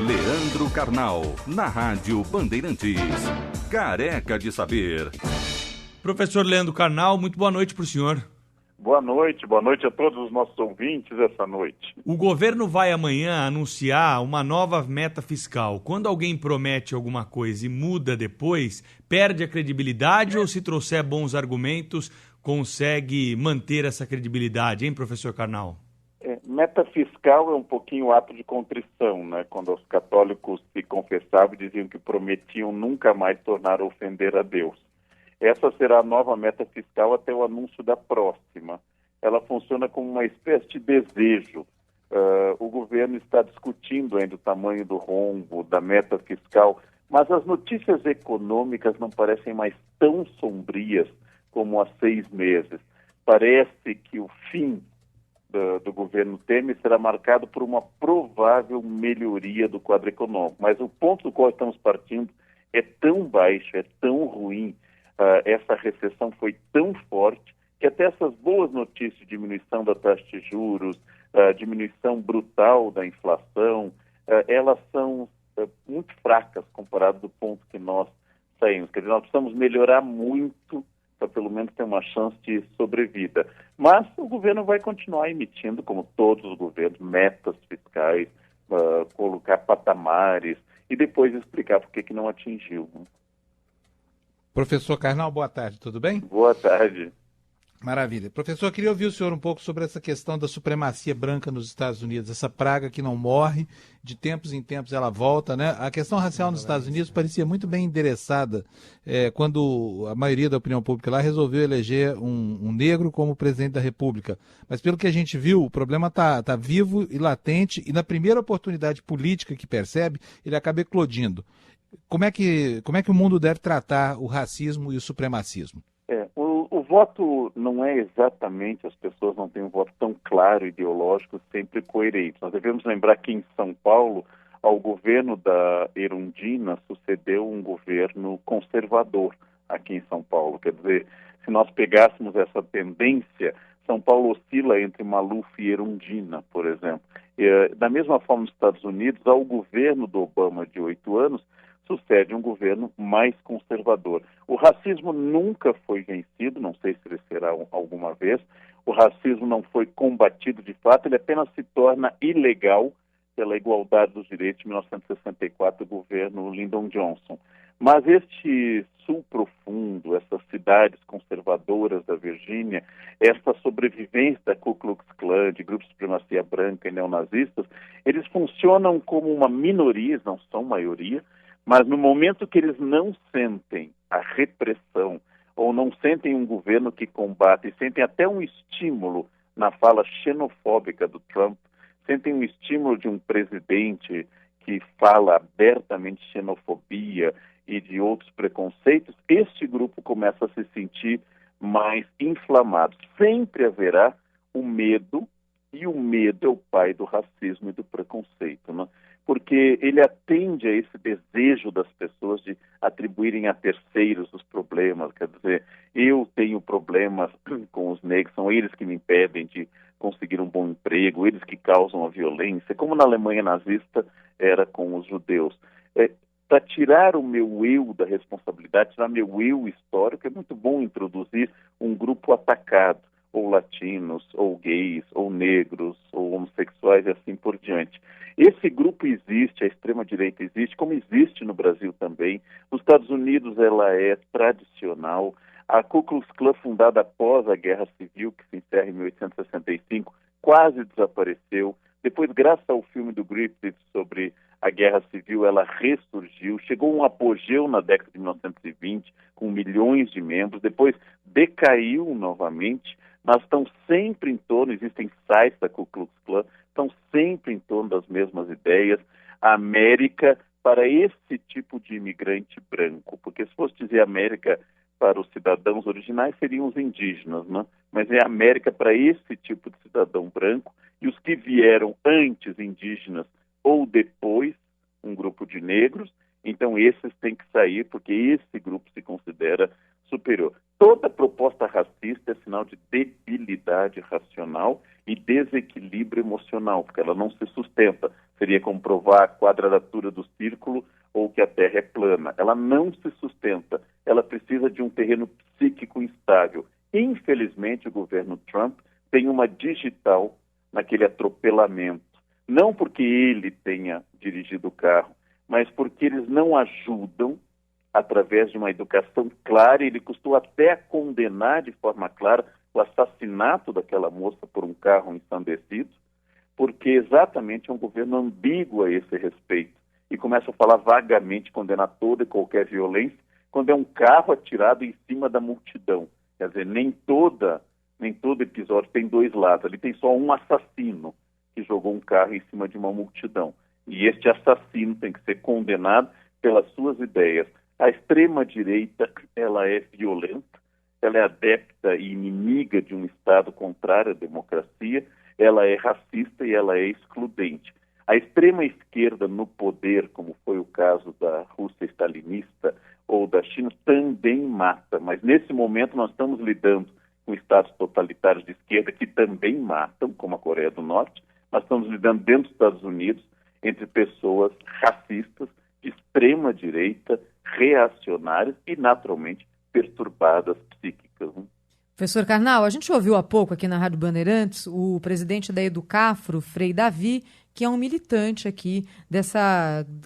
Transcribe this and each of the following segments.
Leandro Carnal, na Rádio Bandeirantes. Careca de Saber. Professor Leandro Carnal, muito boa noite para o senhor. Boa noite a todos os nossos ouvintes essa noite. O governo vai amanhã anunciar uma nova meta fiscal. Quando alguém promete alguma coisa e muda depois, perde a credibilidade ou, se trouxer bons argumentos, consegue manter essa credibilidade, hein, professor Carnal? Meta fiscal é um pouquinho ato de contrição, né? Quando os católicos se confessavam e diziam que prometiam nunca mais tornar a ofender a Deus. Essa será a nova meta fiscal até o anúncio da próxima. Ela funciona como uma espécie de desejo. O governo está discutindo ainda o tamanho do rombo, da meta fiscal, mas as notícias econômicas não parecem mais tão sombrias como há 6 meses. Parece que o fim do governo Temer será marcado por uma provável melhoria do quadro econômico. Mas o ponto do qual estamos partindo é tão baixo, é tão ruim, essa recessão foi tão forte, que até essas boas notícias de diminuição da taxa de juros, diminuição brutal da inflação, elas são muito fracas comparado do ponto que nós saímos. Quer dizer, nós precisamos melhorar muito para pelo menos ter uma chance de sobrevida. Mas o governo vai continuar emitindo, como todos os governos, metas fiscais, colocar patamares e depois explicar por que não atingiu. Professor Carnal, boa tarde, tudo bem? Boa tarde. Maravilha. Professor, eu queria ouvir o senhor um pouco sobre essa questão da supremacia branca nos Estados Unidos, essa praga que não morre, de tempos em tempos ela volta, né? A questão racial nos Estados Unidos parecia muito bem endereçada quando a maioria da opinião pública lá resolveu eleger um negro como presidente da República. Mas pelo que a gente viu, o problema tá vivo e latente, e na primeira oportunidade política que percebe, ele acaba eclodindo. Como é que o mundo deve tratar o racismo e o supremacismo? O voto não é exatamente, as pessoas não têm um voto tão claro, ideológico, sempre coerente. Nós devemos lembrar que em São Paulo, ao governo da Erundina, sucedeu um governo conservador aqui em São Paulo. Quer dizer, se nós pegássemos essa tendência, São Paulo oscila entre Maluf e Erundina, por exemplo. Da mesma forma, nos Estados Unidos, ao governo do Obama de 8 anos, sucede um governo mais conservador. O racismo nunca foi vencido, não sei se ele será alguma vez. O racismo não foi combatido de fato, ele apenas se torna ilegal pela igualdade dos direitos de 1964 do governo Lyndon Johnson. Mas este sul profundo, essas cidades conservadoras da Virgínia, essa sobrevivência da Ku Klux Klan, de grupos de supremacia branca e neonazistas, eles funcionam como uma minoria, não são maioria, mas no momento que eles não sentem a repressão ou não sentem um governo que combate, sentem até um estímulo na fala xenofóbica do Trump, sentem um estímulo de um presidente que fala abertamente de xenofobia e de outros preconceitos, este grupo começa a se sentir mais inflamado. Sempre haverá o medo, e o medo é o pai do racismo e do preconceito, né? Porque ele atende a esse desejo das pessoas de atribuírem a terceiros os problemas. Quer dizer, eu tenho problemas com os negros, são eles que me impedem de conseguir um bom emprego, eles que causam a violência, como na Alemanha nazista era com os judeus. Para tirar o meu eu da responsabilidade, tirar meu eu histórico, é muito bom introduzir um grupo atacado, ou latinos, ou gays, ou negros, ou homossexuais e assim por diante. Esse grupo existe, a extrema-direita existe, como existe no Brasil também. Nos Estados Unidos ela é tradicional. A Ku Klux Klan, fundada após a Guerra Civil, que se encerra em 1865, quase desapareceu. Depois, graças ao filme do Griffith sobre a Guerra Civil, ela ressurgiu, chegou a um apogeu na década de 1920, com milhões de membros, depois decaiu novamente, mas estão sempre em torno, existem sites da Ku Klux Klan, estão sempre em torno das mesmas ideias. A América para esse tipo de imigrante branco, porque se fosse dizer América para os cidadãos originais, seriam os indígenas, né? Mas é América para esse tipo de cidadão branco, e os que vieram antes, indígenas, ou depois, um grupo de negros, então esses têm que sair porque esse grupo se considera superior. Toda proposta racista é sinal de debilidade racional e desequilíbrio emocional, porque ela não se sustenta. Seria como provar a quadratura do círculo ou que a Terra é plana. Ela não se sustenta. Ela precisa de um terreno psíquico instável. Infelizmente, o governo Trump tem uma digital naquele atropelamento. Não porque ele tenha dirigido o carro, mas porque eles não ajudam através de uma educação clara. Ele custou até condenar de forma clara o assassinato daquela moça por um carro ensandecido, porque exatamente é um governo ambíguo a esse respeito e começa a falar vagamente, condenar toda e qualquer violência, quando é um carro atirado em cima da multidão. Quer dizer, nem todo episódio tem dois lados, ali tem só um assassino que jogou um carro em cima de uma multidão. E este assassino tem que ser condenado pelas suas ideias. A extrema-direita, ela é violenta, ela é adepta e inimiga de um Estado contrário à democracia, ela é racista e ela é excludente. A extrema-esquerda no poder, como foi o caso da Rússia stalinista ou da China, também mata, mas nesse momento nós estamos lidando com estados totalitários de esquerda que também matam, como a Coreia do Norte. Nós estamos lidando dentro dos Estados Unidos entre pessoas racistas, de extrema-direita, reacionárias e, naturalmente, perturbadas psíquicas. Né? Professor Karnal, a gente ouviu há pouco aqui na Rádio Bandeirantes o presidente da Educafro, Frei Davi, que é um militante aqui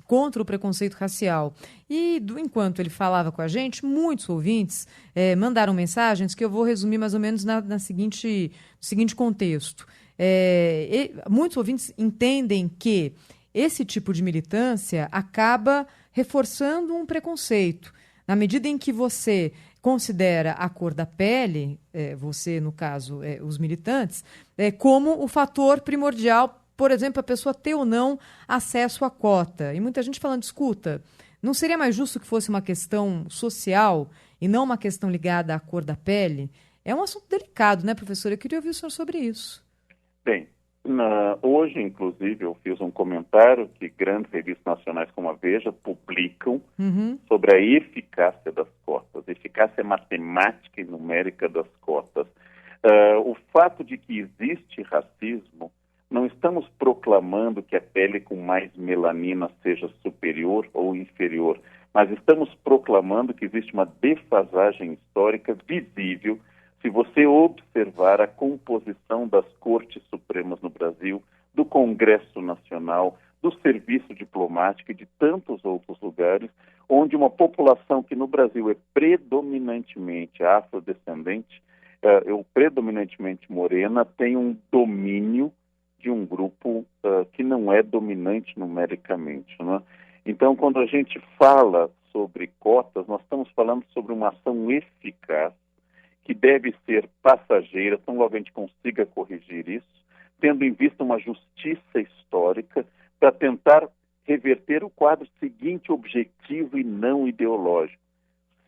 contra o preconceito racial. E, enquanto ele falava com a gente, muitos ouvintes mandaram mensagens que eu vou resumir mais ou menos no seguinte contexto. Muitos ouvintes entendem que esse tipo de militância acaba reforçando um preconceito. Na medida em que você considera a cor da pele, você, no caso, os militantes, como o fator primordial, por exemplo, a pessoa ter ou não acesso à cota. E muita gente falando, escuta, não seria mais justo que fosse uma questão social e não uma questão ligada à cor da pele? É um assunto delicado, né, professor? Eu queria ouvir o senhor sobre isso. Bem, hoje, inclusive, eu fiz um comentário que grandes revistas nacionais como a Veja publicam sobre a eficácia das cotas, a eficácia matemática e numérica das cotas. O fato de que existe racismo, não estamos proclamando que a pele com mais melanina seja superior ou inferior, mas estamos proclamando que existe uma defasagem histórica visível se você observar a composição das Cortes Supremas no Brasil, do Congresso Nacional, do Serviço Diplomático e de tantos outros lugares, onde uma população que no Brasil é predominantemente afrodescendente, ou predominantemente morena, tem um domínio de um grupo que não é dominante numericamente. Né? Então, quando a gente fala sobre cotas, nós estamos falando sobre uma ação eficaz, que deve ser passageira, tão logo a gente consiga corrigir isso, tendo em vista uma justiça histórica para tentar reverter o quadro seguinte, objetivo e não ideológico: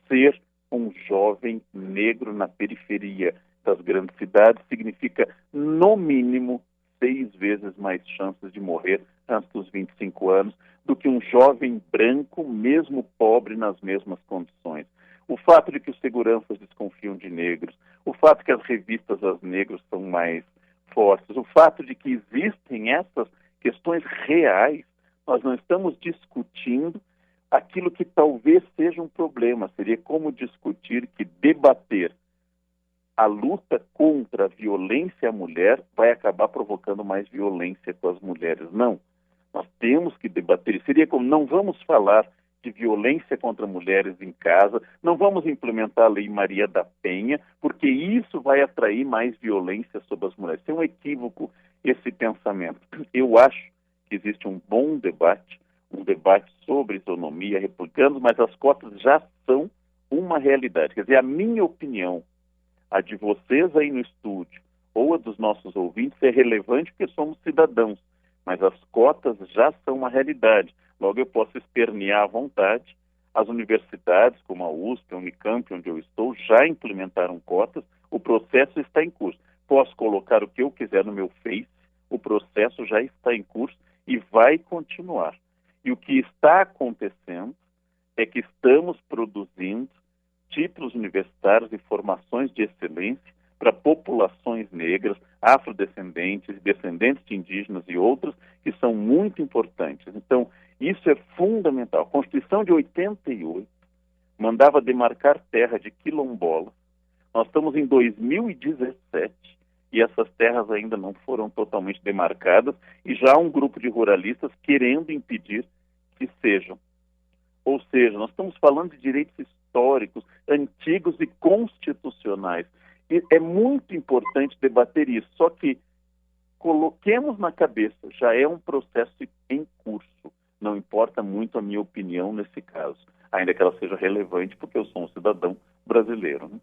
ser um jovem negro na periferia das grandes cidades significa, no mínimo, 6 vezes mais chances de morrer antes dos 25 anos do que um jovem branco, mesmo pobre, nas mesmas condições. O fato de que os seguranças desconfiam de negros, o fato de que as revistas aos negros são mais fortes, o fato de que existem essas questões reais, nós não estamos discutindo aquilo que talvez seja um problema. Seria como discutir que debater a luta contra a violência à mulher vai acabar provocando mais violência com as mulheres. Não. Nós temos que debater. Seria como não vamos falar de violência contra mulheres em casa, não vamos implementar a Lei Maria da Penha, porque isso vai atrair mais violência sobre as mulheres. É um equívoco esse pensamento. Eu acho que existe um bom debate, um debate sobre isonomia, republicanos, mas as cotas já são uma realidade. Quer dizer, a minha opinião, a de vocês aí no estúdio, ou a dos nossos ouvintes, é relevante porque somos cidadãos, mas as cotas já são uma realidade. Logo, eu posso espernear à vontade. As universidades, como a USP, a Unicamp, onde eu estou, já implementaram cotas. O processo está em curso. Posso colocar o que eu quiser no meu Face, o processo já está em curso e vai continuar. E o que está acontecendo é que estamos produzindo títulos universitários e formações de excelência para populações negras, afrodescendentes, descendentes de indígenas e outros, que são muito importantes. Então, isso é fundamental. A Constituição de 88 mandava demarcar terra de quilombolas. Nós estamos em 2017 e essas terras ainda não foram totalmente demarcadas e já há um grupo de ruralistas querendo impedir que sejam. Ou seja, nós estamos falando de direitos históricos, antigos e constitucionais. E é muito importante debater isso, só que coloquemos na cabeça, já é um processo em curso. Não importa muito a minha opinião nesse caso, ainda que ela seja relevante, porque eu sou um cidadão brasileiro. Né?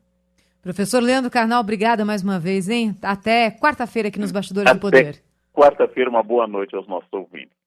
Professor Leandro Carnal, obrigada mais uma vez, hein? Até quarta-feira aqui nos Bastidores do Poder. Quarta-feira, uma boa noite aos nossos ouvintes.